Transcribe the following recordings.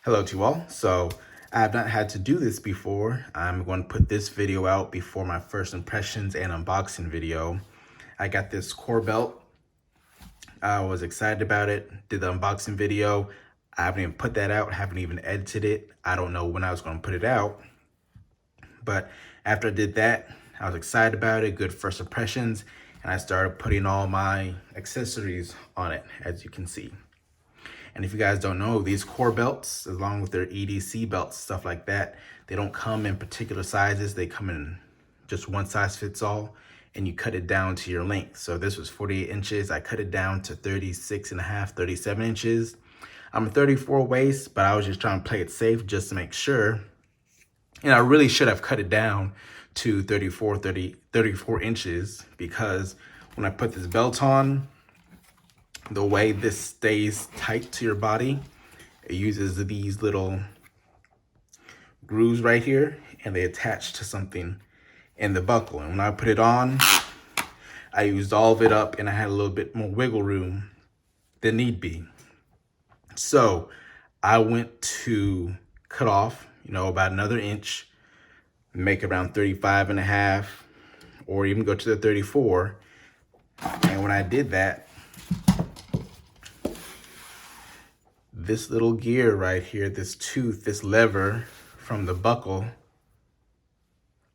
Hello to you all. So I have not had to do this before. I'm going to put this video out before my first impressions and unboxing video. I got this core belt. I was excited about it. Did the unboxing video. I haven't even put that out. Haven't even edited it. I don't know when I was going to put it out. But after I did that, I was excited about it. Good first impressions. And I started putting all my accessories on it, as you can see. And if you guys don't know, these core belts, along with their EDC belts, stuff like that, they don't come in particular sizes. They come in just one size fits all, and you cut it down to your length. So this was 48 inches. I cut it down to 36 and a half, 37 inches. I'm a 34 waist, but I was just trying to play it safe just to make sure. And I really should have cut it down to 34 inches, because when I put this belt on, the way this stays tight to your body, it uses these little grooves right here, and they attach to something in the buckle. And when I put it on, I used all of it up, and I had a little bit more wiggle room than need be. So I went to cut off, about another inch, make around 35 and a half, or even go to the 34. And when I did that, this little gear right here, this tooth, this lever from the buckle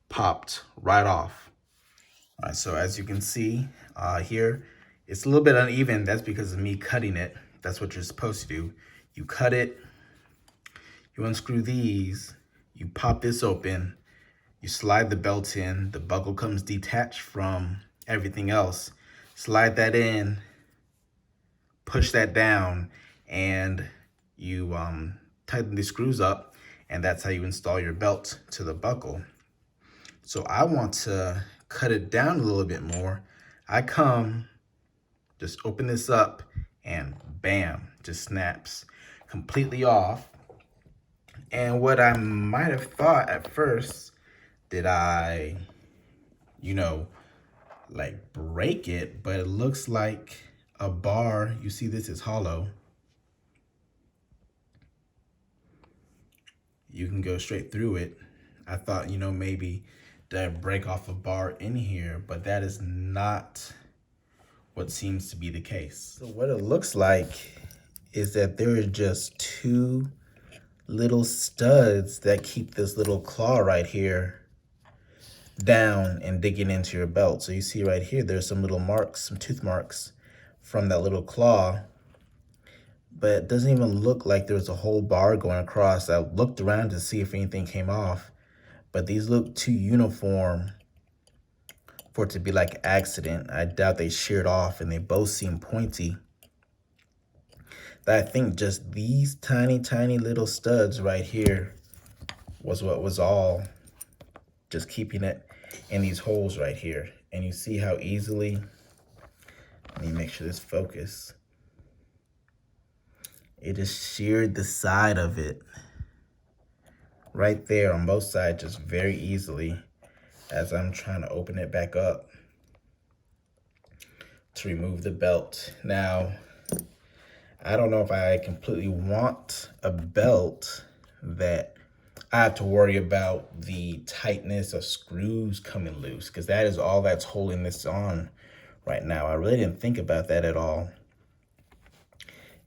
popped right off. All right, so as you can see here, it's a little bit uneven. That's because of me cutting it. That's what you're supposed to do. You cut it, you unscrew these, you pop this open, you slide the belt in, the buckle comes detached from everything else. Slide that in, push that down, and you tighten the screws up, and that's how you install your belt to the buckle. So I want to cut it down a little bit more. I just open this up, and bam, just snaps completely off. And what I might have thought at first, did I, like break it? But it looks like a bar. You see this is hollow. You can go straight through it. I thought, maybe did I break off a bar in here, but that is not what seems to be the case. So what it looks like is that there are just two little studs that keep this little claw right here down and digging into your belt. So you see right here, there's some little marks, some tooth marks from that little claw, but it doesn't even look like there's a whole bar going across. I looked around to see if anything came off, but these look too uniform for it to be like accident. I doubt they sheared off, and they both seem pointy. But I think just these tiny, tiny little studs right here was what was all just keeping it in these holes right here. And you see how easily, let me make sure this focus, it just sheared the side of it right there on both sides, just very easily, as I'm trying to open it back up to remove the belt. Now, I don't know if I completely want a belt that I have to worry about the tightness of screws coming loose, because that is all that's holding this on right now. I really didn't think about that at all.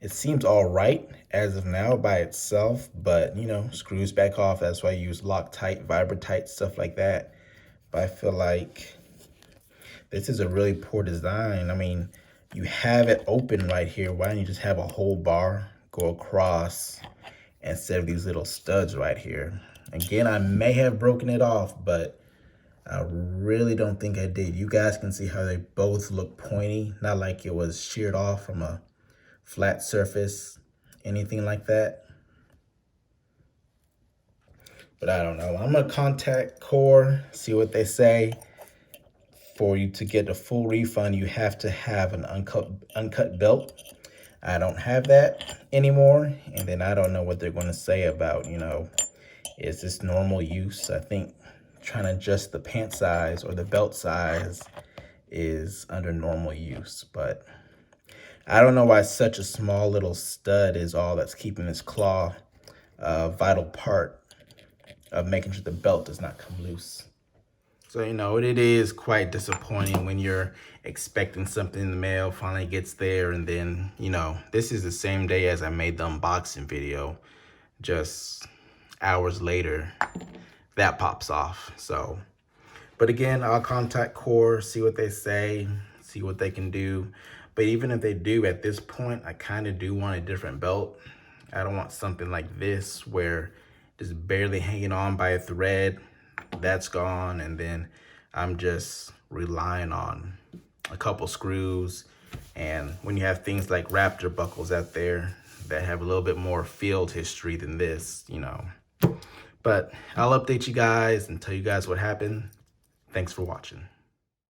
It seems all right as of now by itself, but screws back off. That's why I use Loctite, Vibratight, stuff like that. But I feel like this is a really poor design. I mean, you have it open right here. Why don't you just have a whole bar go across instead of these little studs right here? Again, I may have broken it off, but I really don't think I did. You guys can see how they both look pointy, not like it was sheared off from a flat surface, anything like that. But I don't know. I'm gonna contact Core, see what they say. For you to get a full refund, you have to have an uncut belt. I don't have that anymore. And then I don't know what they're going to say about, is this normal use? I think trying to adjust the pant size or the belt size is under normal use. But I don't know why such a small little stud is all that's keeping this claw a vital part of making sure the belt does not come loose. So, you know, it is quite disappointing when you're expecting something in the mail, finally gets there, and then, you know, this is the same day as I made the unboxing video. Just hours later, that pops off. So, but again, I'll contact Core, see what they say, see what they can do. But even if they do, at this point, I kind of do want a different belt. I don't want something like this where just barely hanging on by a thread, that's gone, and then I'm just relying on a couple screws. And when you have things like Raptor buckles out there that have a little bit more field history than this, you know. But I'll update you guys and tell you guys what happened. Thanks for watching.